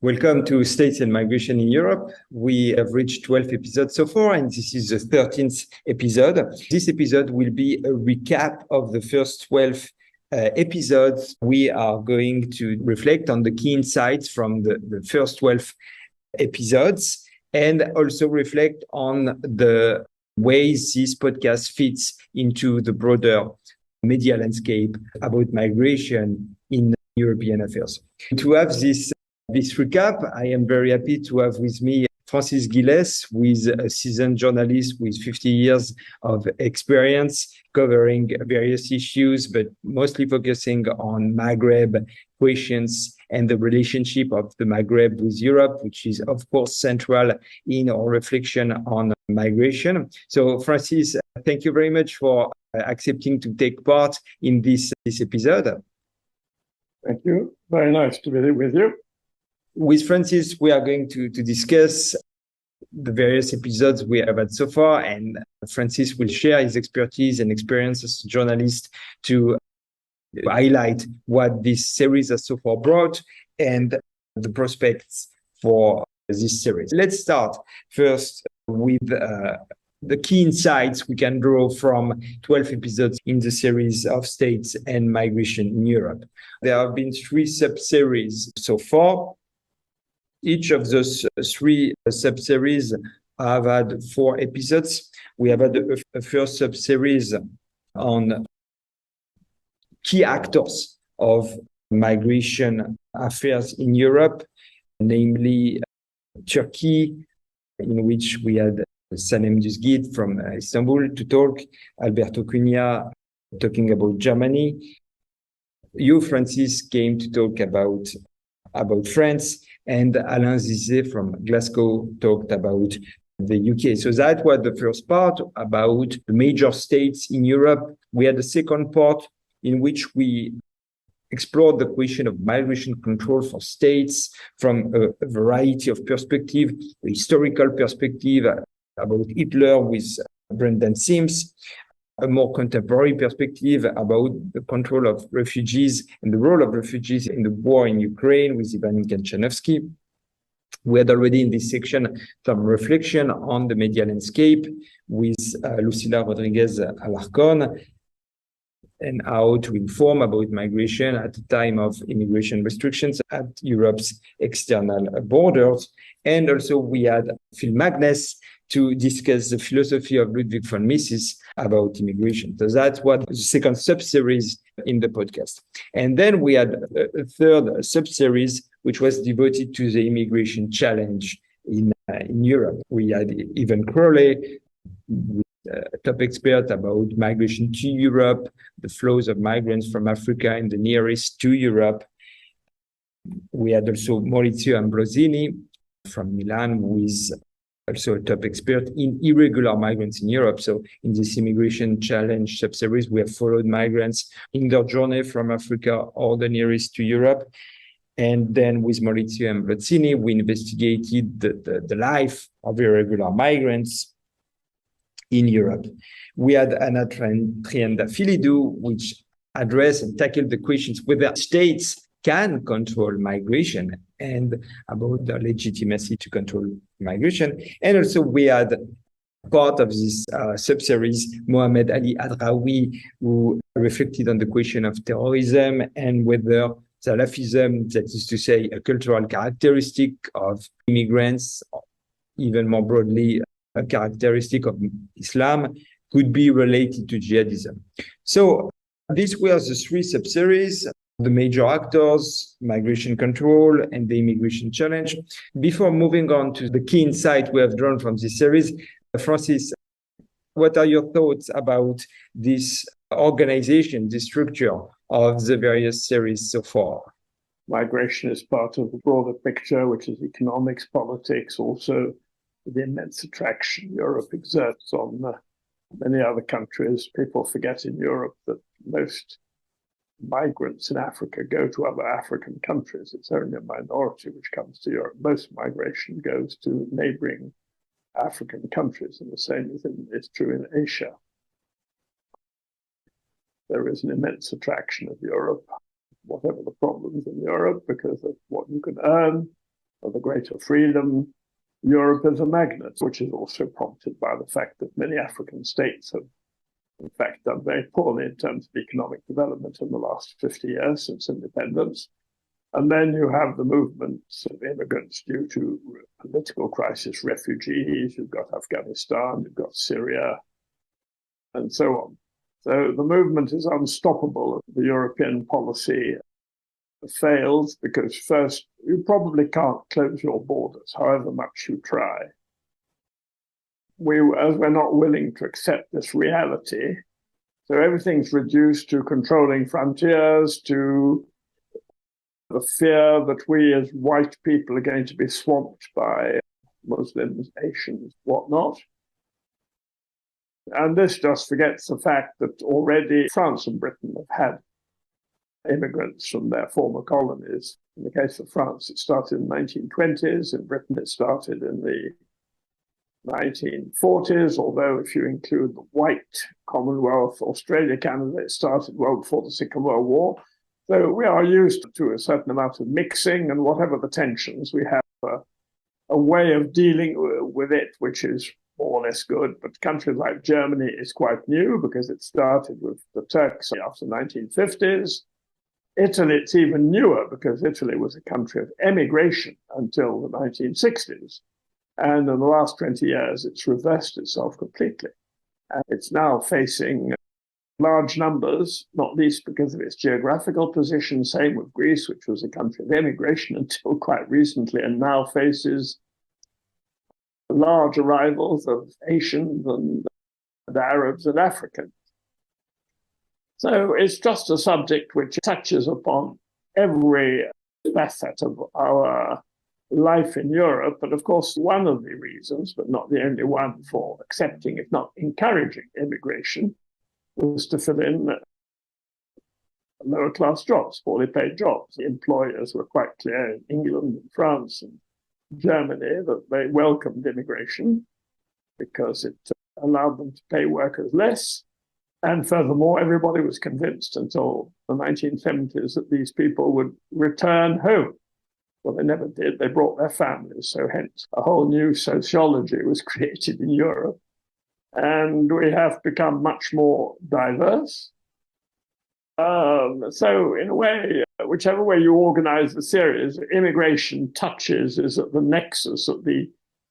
Welcome to States and Migration in Europe. We have reached 12 episodes so far, and this is the 13th episode. This episode will be a recap of the first 12 episodes. We are going to reflect on the key insights from the first 12 episodes and also reflect on the ways this podcast fits into the broader media landscape about migration in European affairs. To have this recap, I am very happy to have with me Francis Ghilès, who is a seasoned journalist with 50 years of experience covering various issues, but mostly focusing on Maghreb questions and the relationship of the Maghreb with Europe, which is, of course, central in our reflection on migration. So, Francis, thank you very much for accepting to take part in this episode. Thank you. Very nice to be with you. With Francis, we are going to discuss the various episodes we have had so far, and Francis will share his expertise and experience as a journalist to highlight what this series has so far brought and the prospects for this series. Let's start first with the key insights we can draw from 12 episodes in the series of States and Migration in Europe. There have been 3 sub-series so far. Each of those 3 sub-series have had 4 episodes. We have had a first sub-series on key actors of migration affairs in Europe, namely Turkey, in which we had Sanem Düzgid from Istanbul to talk, Alberto Cunha talking about Germany. You, Francis, came to talk about France, and Alain Zizé from Glasgow talked about the UK. So that was the first part about the major states in Europe. We had the second part in which we explored the question of migration control for states from a variety of perspectives, a historical perspective about Hitler with Brendan Sims, a more contemporary perspective about the control of refugees and the role of refugees in the war in Ukraine with Ivan Kanchanowski. We had already in this section some reflection on the media landscape with Lucila Rodriguez Alarcon and how to inform about migration at the time of immigration restrictions at Europe's external borders. And also we had Phil Magnus to discuss the philosophy of Ludwig von Mises about immigration. So that's what the second sub-series in the podcast. And then we had a third sub-series, which was devoted to the immigration challenge in Europe. We had Ivan Crowley, a top expert about migration to Europe, the flows of migrants from Africa and the Near East to Europe. We had also Maurizio Ambrosini from Milan, who is also a top expert in irregular migrants in Europe. So in this immigration challenge sub-series, we have followed migrants in their journey from Africa or the Near East to Europe. And then with Maurizio Ambrosini, we investigated the life of irregular migrants in Europe. We had Anna Triandafilidou, which addressed and tackled the questions whether states can control migration and about the legitimacy to control migration. And also we had part of this sub-series, Mohamed Ali Adraoui, who reflected on the question of terrorism and whether Salafism, that is to say, a cultural characteristic of immigrants, or even more broadly, a characteristic of Islam, could be related to jihadism. So these were the 3 sub-series, the major actors, migration control, and the immigration challenge. Before moving on to the key insight we have drawn from this series, Francis, what are your thoughts about this organization, this structure of the various series so far? Migration is part of the broader picture, which is economics, politics, also the immense attraction Europe exerts on many other countries. People forget in Europe that most migrants in Africa go to other African countries. It's only a minority which comes to Europe. Most migration goes to neighboring African countries, and the same is true in Asia. There is an immense attraction of Europe, whatever the problems in Europe, because of what you can earn, of the greater freedom. Europe is a magnet, which is also prompted by the fact that many African states have, in fact, done very poorly in terms of economic development in the last 50 years since independence. And then you have the movements of immigrants due to political crisis, refugees, you've got Afghanistan, you've got Syria, and so on. So the movement is unstoppable. The European policy fails because first, you probably can't close your borders, however much you try. As we're not willing to accept this reality, so everything's reduced to controlling frontiers, to the fear that we as white people are going to be swamped by Muslims, Asians, whatnot. And this just forgets the fact that already France and Britain have had immigrants from their former colonies. In the case of France, it started in the 1920s. In Britain, it started in the 1940s, although if you include the white Commonwealth, Australia, Canada, it started well before the Second World War. So we are used to a certain amount of mixing, and whatever the tensions, we have a way of dealing with it, which is more or less good. But countries like Germany is quite new because it started with the Turks after the 1950s. Italy, it's even newer because Italy was a country of emigration until the 1960s. And in the last 20 years, it's reversed itself completely. And it's now facing large numbers, not least because of its geographical position. Same with Greece, which was a country of emigration until quite recently, and now faces large arrivals of Asians and Arabs and Africans. So it's just a subject which touches upon every facet of our life in Europe. But of course, one of the reasons, but not the only one, for accepting, if not encouraging, immigration was to fill in lower class jobs, poorly paid jobs. The employers were quite clear in England and France and Germany that they welcomed immigration because it allowed them to pay workers less. And furthermore, everybody was convinced until the 1970s that these people would return home. Well, they never did. They brought their families. So hence, a whole new sociology was created in Europe. And we have become much more diverse. So in a way, whichever way you organize the series, immigration touches is at the nexus, at the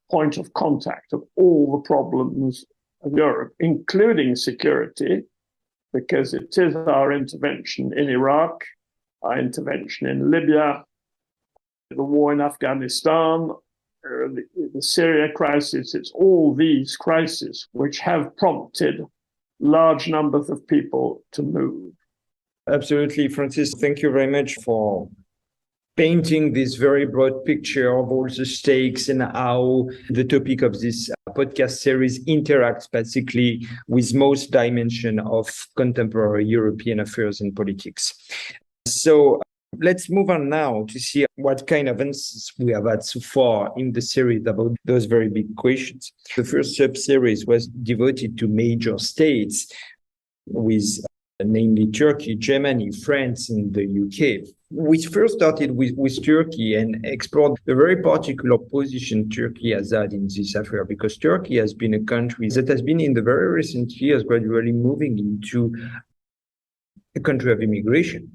point of contact of all the problems of Europe, including security, because it is our intervention in Iraq, our intervention in Libya, the war in Afghanistan, the Syria crisis. It's all these crises which have prompted large numbers of people to move. Absolutely, Francis. Thank you very much for painting this very broad picture of all the stakes and how the topic of this podcast series interacts basically with most dimension of contemporary European affairs and politics. So let's move on now to see what kind of answers we have had so far in the series about those very big questions. The first sub-series was devoted to major states with namely Turkey, Germany, France, and the UK. We first started with Turkey and explored the very particular position Turkey has had in this affair, because Turkey has been a country that has been in the very recent years gradually moving into a country of immigration,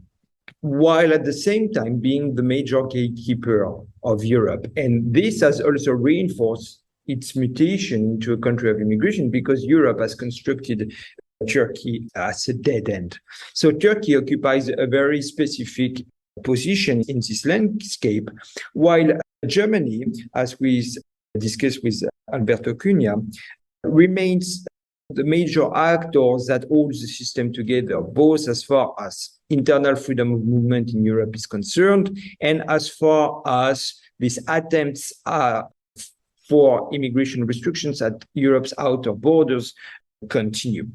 while at the same time being the major gatekeeper of Europe. And this has also reinforced its mutation into a country of immigration because Europe has constructed Turkey as a dead end. So Turkey occupies a very specific position in this landscape, while Germany, as we discussed with Alberto Cunha, remains the major actor that holds the system together, both as far as internal freedom of movement in Europe is concerned, and as far as these attempts are for immigration restrictions at Europe's outer borders continue.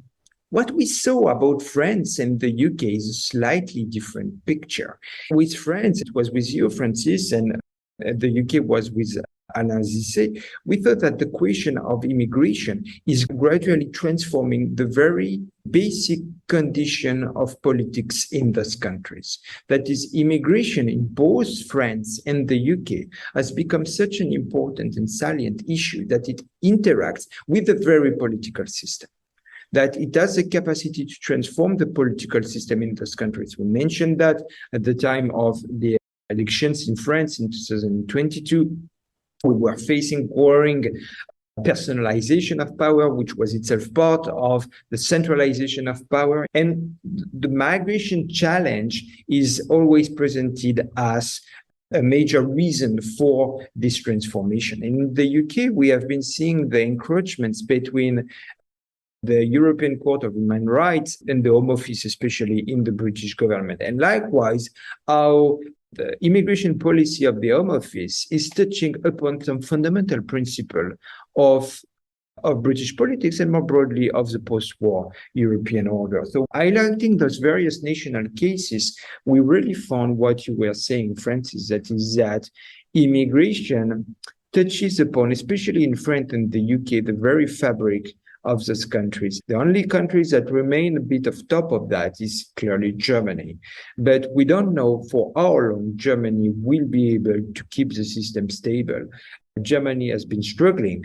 What we saw about France and the UK is a slightly different picture. With France, it was with you, Francis, and the UK was with analysis say, we thought that the question of immigration is gradually transforming the very basic condition of politics in those countries. That is, immigration in both France and the UK has become such an important and salient issue that it interacts with the very political system, that it has a capacity to transform the political system in those countries. We mentioned that at the time of the elections in France in 2022, we were facing growing personalization of power, which was itself part of the centralization of power. And the migration challenge is always presented as a major reason for this transformation. In the UK, we have been seeing the encroachments between the European Court of Human Rights and the Home Office, especially in the British government. And likewise, how the immigration policy of the Home Office is touching upon some fundamental principle of British politics and more broadly of the post-war European order. So highlighting those various national cases, we really found what you were saying, Francis, that is that immigration touches upon, especially in France and the UK, the very fabric of those countries. The only countries that remain a bit of top of that is clearly Germany. But we don't know for how long Germany will be able to keep the system stable. Germany has been struggling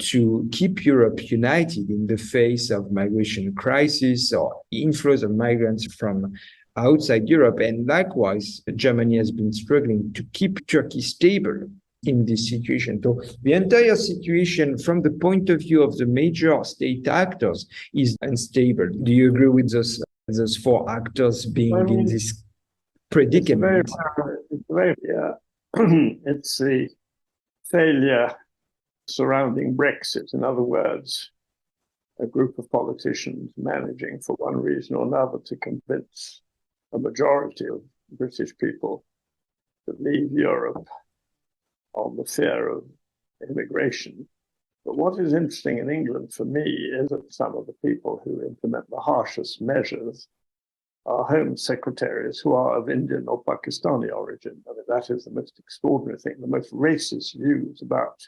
to keep Europe united in the face of migration crisis or inflows of migrants from outside Europe. And likewise, Germany has been struggling to keep Turkey stable in this situation. So the entire situation from the point of view of the major state actors is unstable. Do you agree with those four actors being in this predicament? It's the failure surrounding Brexit. In other words, a group of politicians managing for one reason or another to convince a majority of British people to leave Europe on the fear of immigration. But what is interesting in England for me is that some of the people who implement the harshest measures are Home Secretaries who are of Indian or Pakistani origin. I mean, that is the most extraordinary thing. The most racist views about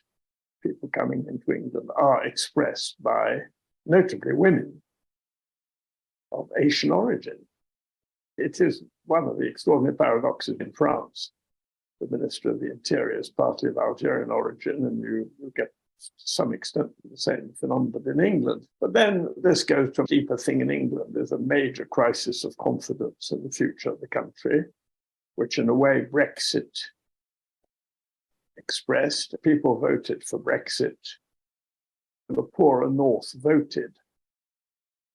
people coming into England are expressed by notably women of Asian origin. It is one of the extraordinary paradoxes in France. The Minister of the Interior is partly of Algerian origin, and you get to some extent the same phenomenon in England. But then this goes to a deeper thing in England. There's a major crisis of confidence in the future of the country, which in a way Brexit expressed. People voted for Brexit. The poorer north voted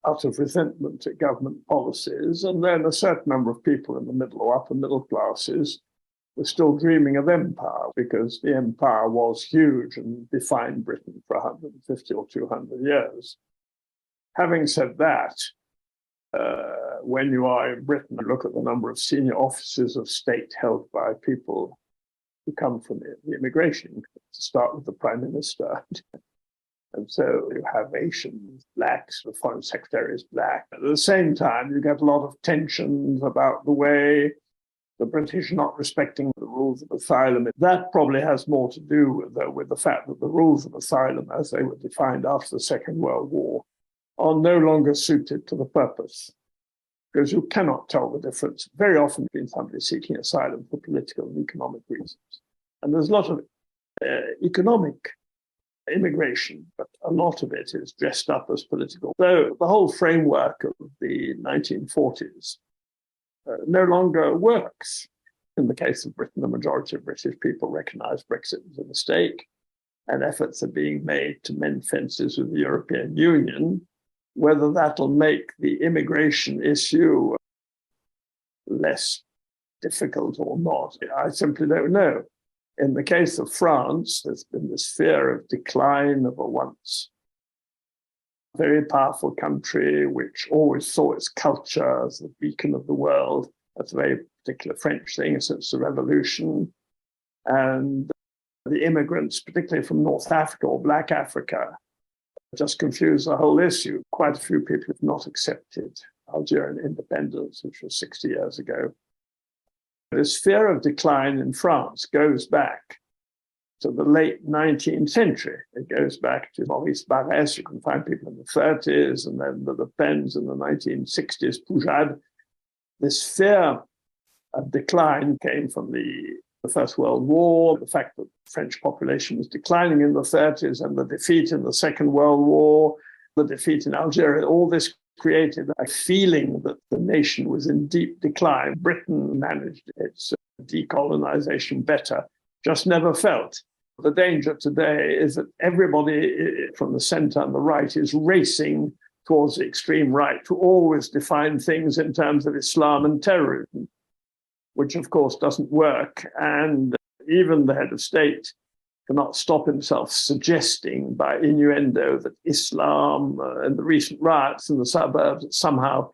out of resentment at government policies, and then a certain number of people in the middle or upper middle classes were still dreaming of empire, because the empire was huge and defined Britain for 150 or 200 years. Having said that, when you are in Britain, you look at the number of senior offices of state held by people who come from the immigration, to start with the Prime Minister. And so you have Asians, blacks, the Foreign Secretary is black. At the same time, you get a lot of tensions about the way the British not respecting the rules of asylum. That probably has more to do with the fact that the rules of asylum, as they were defined after the Second World War, are no longer suited to the purpose. Because you cannot tell the difference very often between somebody seeking asylum for political and economic reasons. And there's a lot of economic immigration, but a lot of it is dressed up as political. So the whole framework of the 1940s no longer works. In the case of Britain, the majority of British people recognize Brexit as a mistake, and efforts are being made to mend fences with the European Union. Whether that'll make the immigration issue less difficult or not, I simply don't know. In the case of France, there's been this fear of decline of a once very powerful country, which always saw its culture as the beacon of the world. That's a very particular French thing since the revolution. And the immigrants, particularly from North Africa or Black Africa, just confuse the whole issue. Quite a few people have not accepted Algerian independence, which was 60 years ago. This fear of decline in France goes back to the late 19th century. It goes back to Maurice Barrès. You can find people in the 30s, and then the Le Pens in the 1960s, Poujade. This fear of decline came from the First World War, the fact that the French population was declining in the 30s, and the defeat in the Second World War, the defeat in Algeria. All this created a feeling that the nation was in deep decline. Britain managed its decolonization better, just never felt. The danger today is that everybody from the center and the right is racing towards the extreme right to always define things in terms of Islam and terrorism, which of course doesn't work. And even the head of state cannot stop himself suggesting by innuendo that Islam and the recent riots in the suburbs, somehow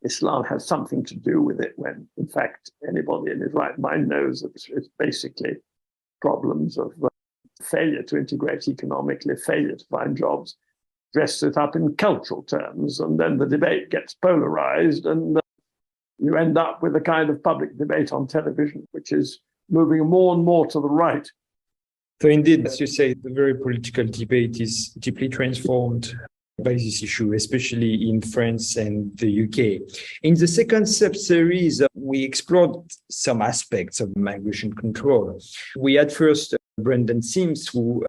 Islam has something to do with it, when in fact anybody in his right mind knows that it's basically problems of failure to integrate economically, failure to find jobs, dress it up in cultural terms, and then the debate gets polarized, and you end up with a kind of public debate on television, which is moving more and more to the right. So indeed, as you say, the very political debate is deeply transformed by this issue, especially in France and the UK. In the second sub-series, we explored some aspects of migration control. We had first Brendan Sims, who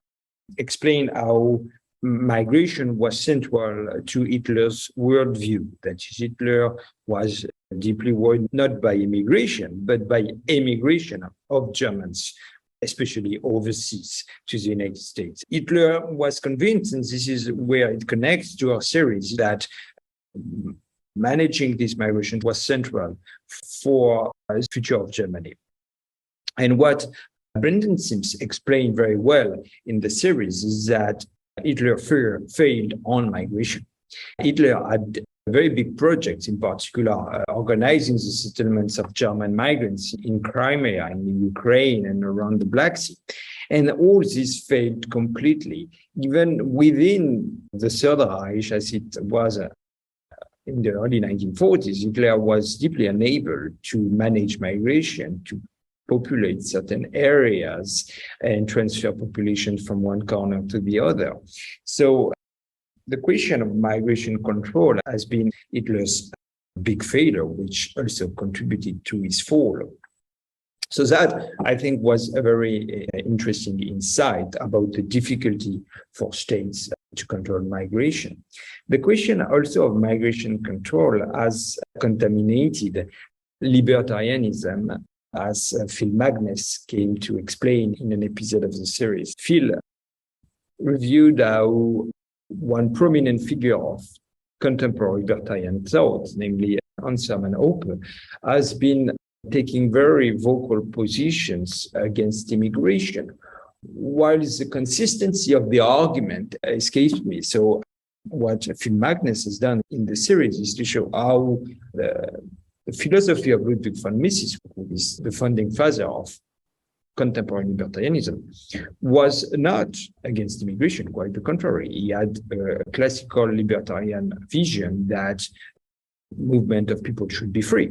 explained how migration was central to Hitler's worldview, that Hitler was deeply worried not by immigration, but by emigration of Germans, especially overseas to the United States. Hitler was convinced, and this is where it connects to our series, that managing this migration was central for the future of Germany. And what Brendan Sims explained very well in the series is that Hitler failed on migration. Hitler had very big projects, in particular, organizing the settlements of German migrants in Crimea, in Ukraine, and around the Black Sea. And all this failed completely. Even within the Third Reich, as it was in the early 1940s, Hitler was deeply unable to manage migration, to populate certain areas and transfer population from one corner to the other. So the question of migration control has been Hitler's big failure, which also contributed to his fall. So that, I think, was a very interesting insight about the difficulty for states to control migration. The question also of migration control has contaminated libertarianism, as Phil Magness came to explain in an episode of the series. Phil reviewed how one prominent figure of contemporary libertarian thought, namely Hans Hermann Hoppe, has been taking very vocal positions against immigration, while the consistency of the argument escapes me. So what Phil Magness has done in the series is to show how the philosophy of Ludwig von Mises, who is the founding father of contemporary libertarianism, was not against immigration, quite the contrary. He had a classical libertarian vision that movement of people should be free.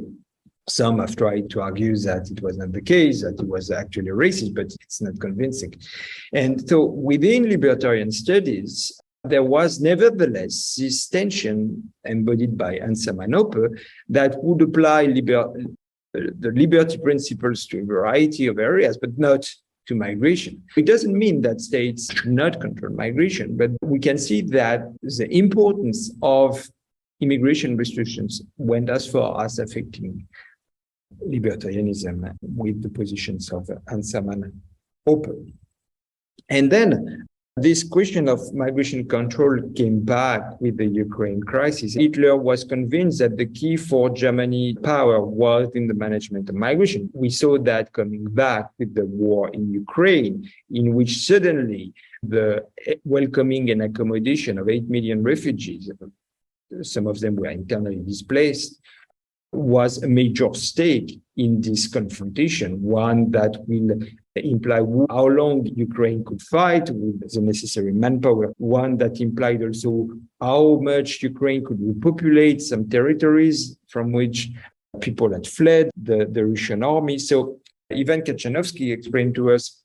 Some have tried to argue that it was not the case, that it was actually racist, but it's not convincing. And so within libertarian studies, there was nevertheless this tension embodied by Hans Hermann Hoppe that would apply the liberty principles to a variety of areas, but not to migration. It doesn't mean that states should not control migration, but we can see that the importance of immigration restrictions went as far as affecting libertarianism with the positions of Hans Hermann Hoppe. And then this question of migration control came back with the Ukraine crisis. Hitler was convinced that the key for Germany's power was in the management of migration. We saw that coming back with the war in Ukraine, in which suddenly the welcoming and accommodation of 8 million refugees, some of them were internally displaced, was a major stake in this confrontation, one that will imply how long Ukraine could fight with the necessary manpower, one that implied also how much Ukraine could repopulate some territories from which people had fled the Russian army. So Ivan Kachanovsky explained to us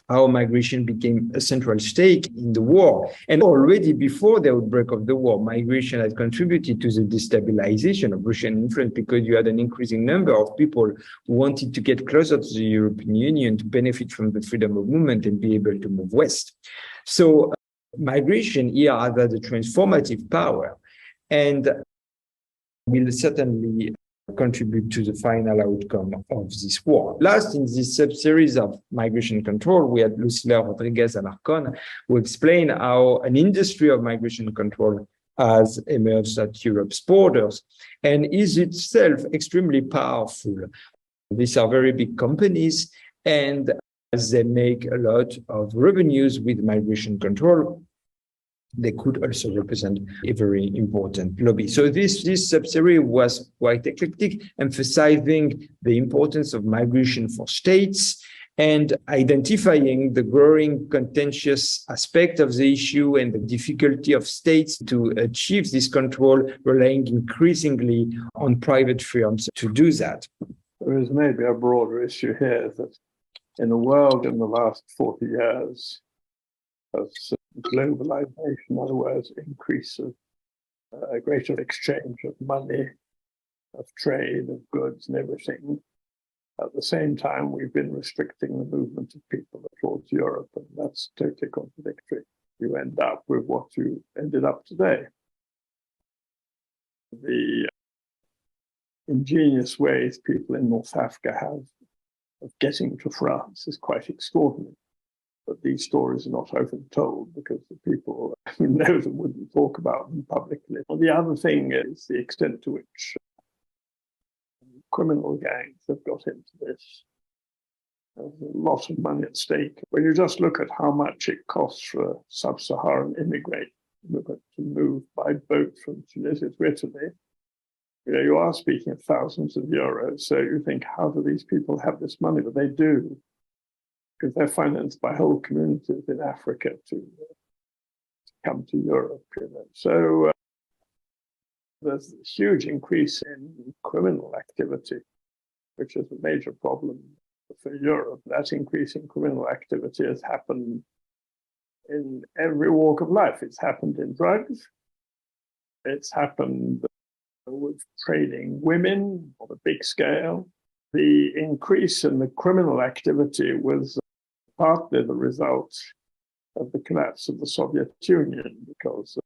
how migration became a central stake in the war. And already before the outbreak of the war, migration had contributed to the destabilization of Russian influence because you had an increasing number of people who wanted to get closer to the European Union to benefit from the freedom of movement and be able to move west. So migration here had a transformative power and will certainly contribute to the final outcome of this war. Last, in this sub-series of migration control, we had Lucila Rodriguez Alarcon, who explained how an industry of migration control has emerged at Europe's borders and is itself extremely powerful. These are very big companies, and as they make a lot of revenues with migration control, they could also represent a very important lobby. So this sub-series was quite eclectic, emphasizing the importance of migration for states and identifying the growing contentious aspect of the issue and the difficulty of states to achieve this control, relying increasingly on private firms to do that. There is maybe a broader issue here that in the world in the last 40 years, as globalization, in other words, increase of a greater exchange of money, of trade, of goods and everything. At the same time, we've been restricting the movement of people towards Europe, and that's totally contradictory. You end up with what you ended up today. The ingenious ways people in North Africa have of getting to France is quite extraordinary. But these stories are not often told because the people who know them wouldn't talk about them publicly. Well, the other thing is the extent to which criminal gangs have got into this. There's a lot of money at stake. When you just look at how much it costs for a sub-Saharan immigrant to move by boat from Tunisia to Italy, you are speaking of thousands of euros. So you think, how do these people have this money? But they do, because they're financed by whole communities in Africa to come to Europe. So there's a huge increase in criminal activity, which is a major problem for Europe. That increase in criminal activity has happened in every walk of life. It's happened in drugs. It's happened with trading women on a big scale. The increase in the criminal activity was partly the result of the collapse of the Soviet Union, because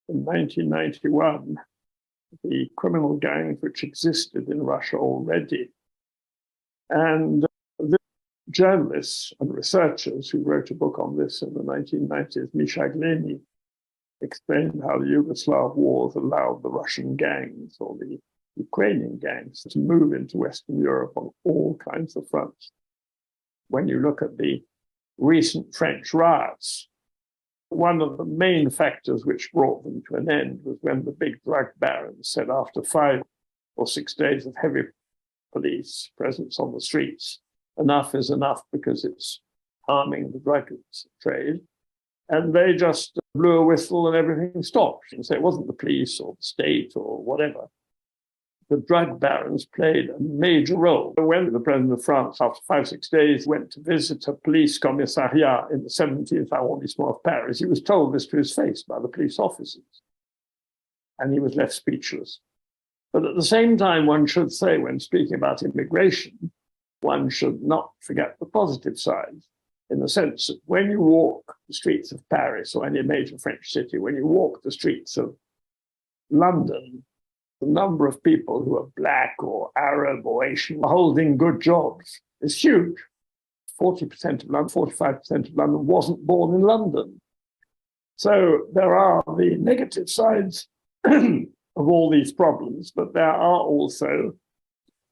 in 1991, the criminal gangs which existed in Russia already, and the journalists and researchers who wrote a book on this in the 1990s, Misha Gleni, explained how the Yugoslav wars allowed the Russian gangs or the Ukrainian gangs to move into Western Europe on all kinds of fronts. When you look at the recent French riots, one of the main factors which brought them to an end was when the big drug barons said after 5 or 6 days of heavy police presence on the streets, enough is enough because it's harming the drug trade. And they just blew a whistle and everything stopped. And so it wasn't the police or the state or whatever. The drug barons played a major role. When the president of France, after 5 or 6 days, went to visit a police commissariat in the 17th arrondissement of Paris, he was told this to his face by the police officers. And he was left speechless. But at the same time, one should say, when speaking about immigration, one should not forget the positive side, in the sense that when you walk the streets of Paris or any major French city, when you walk the streets of London, the number of people who are black or Arab or Asian holding good jobs is huge. 40% of London, 45% of London wasn't born in London. So there are the negative sides of all these problems, but there are also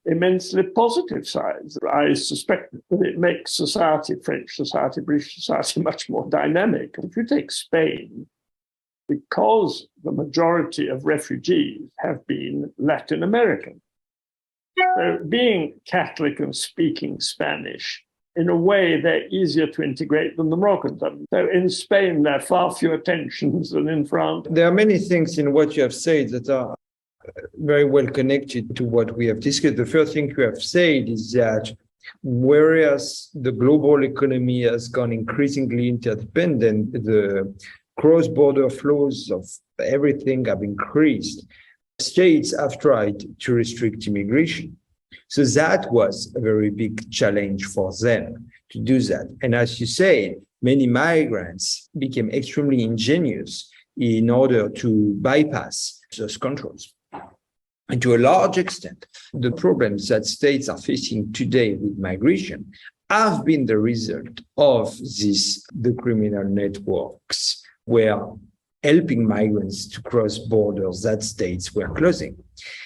immensely positive sides. I suspect that it makes society, French society, British society, much more dynamic. If you take Spain, because the majority of refugees have been Latin American. So being Catholic and speaking Spanish, in a way, they're easier to integrate than the Moroccans. So in Spain, there are far fewer tensions than in France. There are many things in what you have said that are very well connected to what we have discussed. The first thing you have said is that Whereas the global economy has gone increasingly interdependent, the cross-border flows of everything have increased. States have tried to restrict immigration. So that was a very big challenge for them to do that. And as you say, many migrants became extremely ingenious in order to bypass those controls. And to a large extent, the problems that states are facing today with migration have been the result of the criminal networks were helping migrants to cross borders that states were closing.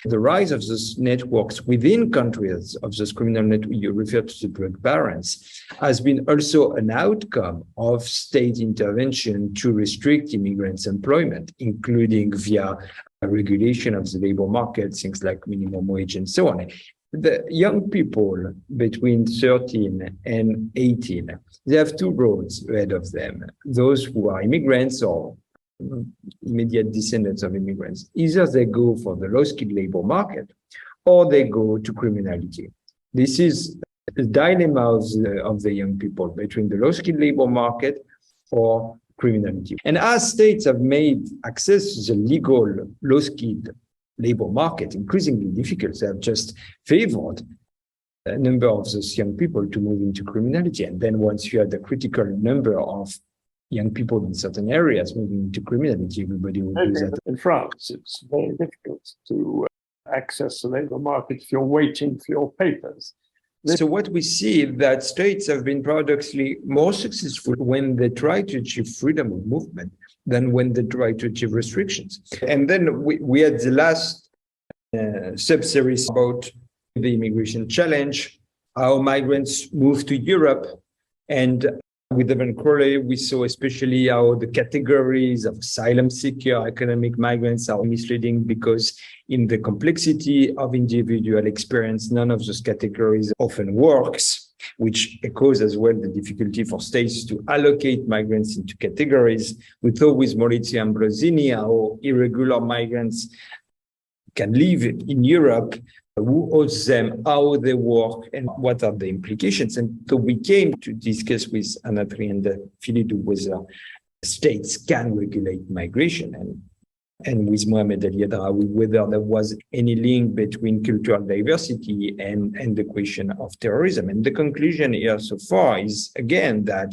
The rise of those networks within countries of those criminal networks, you refer to the drug barons, has been also an outcome of state intervention to restrict immigrants' employment, including via regulation of the labor market, things like minimum wage and so on. The young people between 13 and 18, they have two roads ahead of them. Those who are immigrants or immediate descendants of immigrants. Either they go for the low-skilled labor market or they go to criminality. This is the dilemma of the young people between the low-skilled labor market or criminality. And as states have made access to the legal low-skilled labor market increasingly difficult, they have just favored a number of those young people to move into criminality. And then once you have the critical number of young people in certain areas moving into criminality, everybody will do that. In France, it's very difficult to access the labor market if you're waiting for your papers. So what we see is that states have been paradoxically more successful when they try to achieve freedom of movement than when they try to achieve restrictions. And then we had the last sub-series about the immigration challenge, how migrants move to Europe. And with Evan Crowley, we saw especially how the categories of asylum seeker, economic migrants are misleading because in the complexity of individual experience, none of those categories often works, which echoes as well the difficulty for states to allocate migrants into categories. We thought with Maurizio Ambrosini how irregular migrants can live in Europe, who owes them, how they work, and what are the implications. And so we came to discuss with Anatri and Philippe whether states can regulate migration, and with Mohamed Ali Adraoui, whether there was any link between cultural diversity and the question of terrorism. And the conclusion here so far is, again, that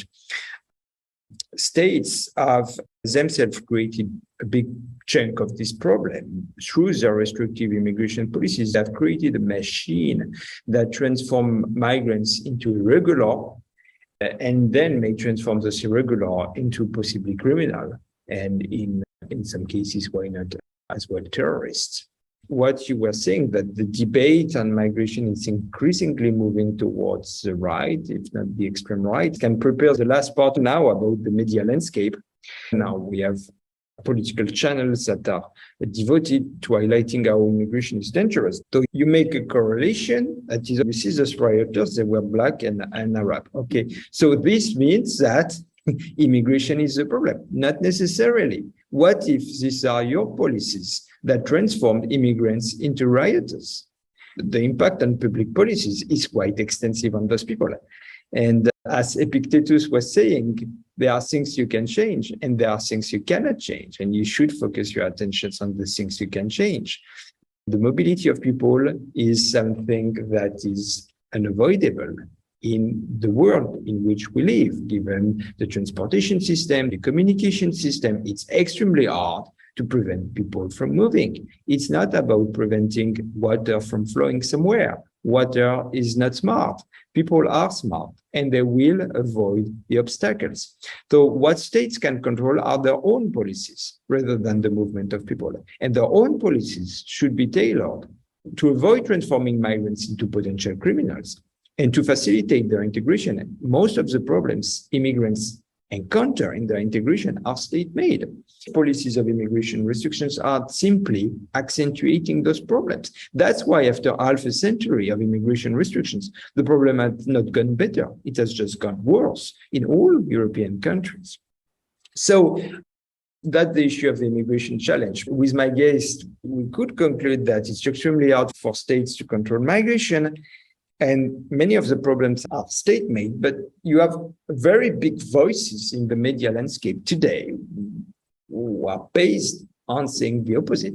states have themselves created a big chunk of this problem through their restrictive immigration policies. They have created a machine that transforms migrants into irregular and then may transform those irregular into possibly criminal, and in some cases, why not as well terrorists. What you were saying, that the debate on migration is increasingly moving towards the right, if not the extreme right, can prepare the last part now about the media landscape. Now we have political channels that are devoted to highlighting how immigration is dangerous. So you make a correlation that is, you see those rioters, they were black and Arab. Okay, so this means that immigration is a problem. Not necessarily. What if these are your policies that transformed immigrants into rioters? The impact on public policies is quite extensive on those people. And as Epictetus was saying, there are things you can change and there are things you cannot change. And you should focus your attentions on the things you can change. The mobility of people is something that is unavoidable in the world in which we live, given the transportation system, the communication system. It's extremely hard to prevent people from moving. It's not about preventing water from flowing somewhere. Water is not smart. People are smart and they will avoid the obstacles. So what states can control are their own policies rather than the movement of people. And their own policies should be tailored to avoid transforming migrants into potential criminals and to facilitate their integration. Most of the problems immigrants encounter in their integration are state-made. Policies of immigration restrictions are simply accentuating those problems. That's why after half a century of immigration restrictions, the problem has not gone better. It has just gone worse in all European countries. So that's the issue of the immigration challenge. With my guest, we could conclude that it's extremely hard for states to control migration. And many of the problems are state-made, but you have very big voices in the media landscape today who are based on saying the opposite,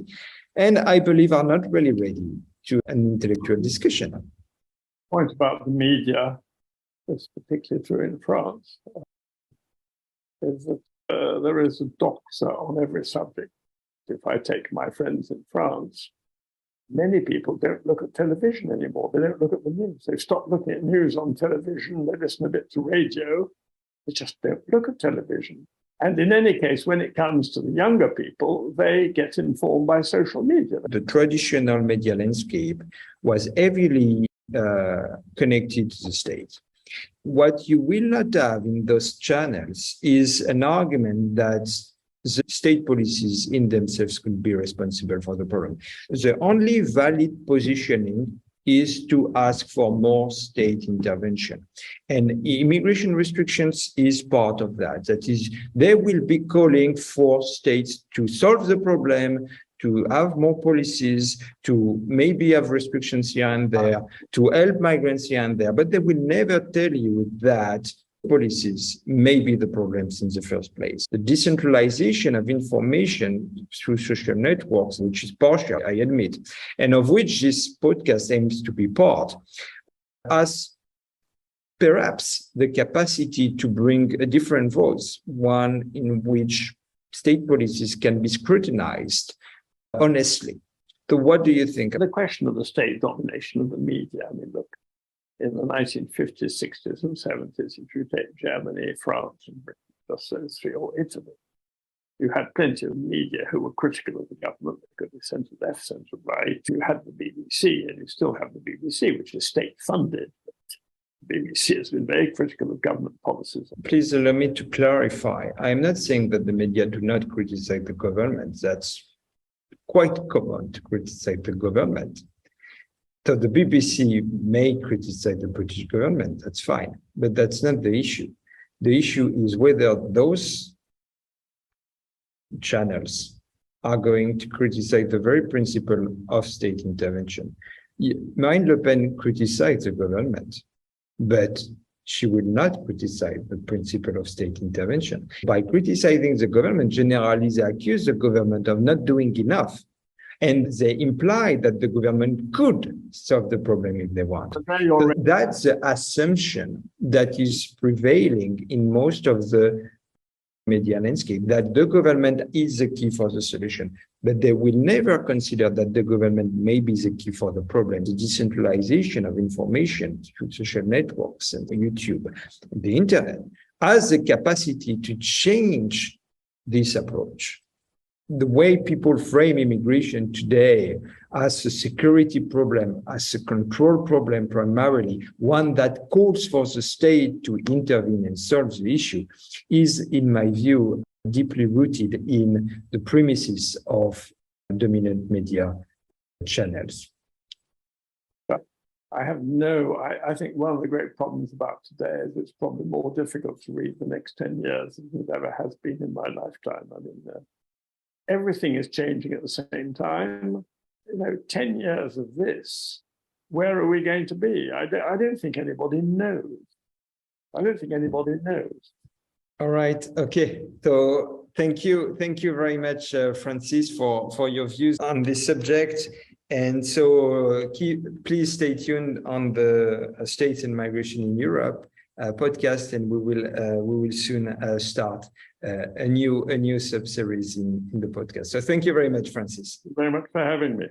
and I believe are not really ready to an intellectual discussion. Point about the media, that's particularly true in France, is that there is a doxa on every subject. If I take my friends in France, many people don't look at television anymore. They don't look at the news. They've stopped looking at news on television. They listen a bit to radio. They just don't look at television. And in any case, when it comes to the younger people, they get informed by social media. The traditional media landscape was heavily connected to the state. What you will not have in those channels is an argument that the state policies in themselves could be responsible for the problem. The only valid positioning is to ask for more state intervention. And immigration restrictions is part of that. That is, they will be calling for states to solve the problem, to have more policies, to maybe have restrictions here and there, to help migrants here and there, but they will never tell you that policies may be the problems in the first place. The decentralization of information through social networks, which is partial, I admit, and of which this podcast aims to be part, has perhaps the capacity to bring a different voice, one in which state policies can be scrutinized honestly. So what do you think? The question of the state domination of the media, I mean, look, in the 1950s, 60s, and 70s, if you take Germany, France, and Britain, just those three, or Italy, you had plenty of media who were critical of the government. They could be centre left, centre right. You had the BBC, and you still have the BBC, which is state-funded. The BBC has been very critical of government policies. Please allow me to clarify. I am not saying that the media do not criticize the government. That's quite common to criticize the government. So the BBC may criticize the British government, that's fine, but that's not the issue. The issue is whether those channels are going to criticize the very principle of state intervention. Marine Le Pen criticized the government, but she will not criticize the principle of state intervention. By criticizing the government, generally they accuse the government of not doing enough. And they imply that the government could solve the problem if they want. So that's the assumption that is prevailing in most of the media landscape, that the government is the key for the solution. But they will never consider that the government may be the key for the problem. The decentralization of information through social networks and YouTube, the internet, has the capacity to change this approach. The way people frame immigration today as a security problem, as a control problem primarily, one that calls for the state to intervene and solve the issue, is, in my view, deeply rooted in the premises of dominant media channels. I think one of the great problems about today is it's probably more difficult to read the next 10 years than it ever has been in my lifetime. I mean, everything is changing at the same time. 10 years of this, where are we going to be? I don't think anybody knows. All right. Okay. So thank you very much, Francis, for your views on this subject. And so please stay tuned on the States and Migration in Europe podcast, and we will soon start a new sub-series in the podcast. So thank you very much, Francis. Thank you very much for having me.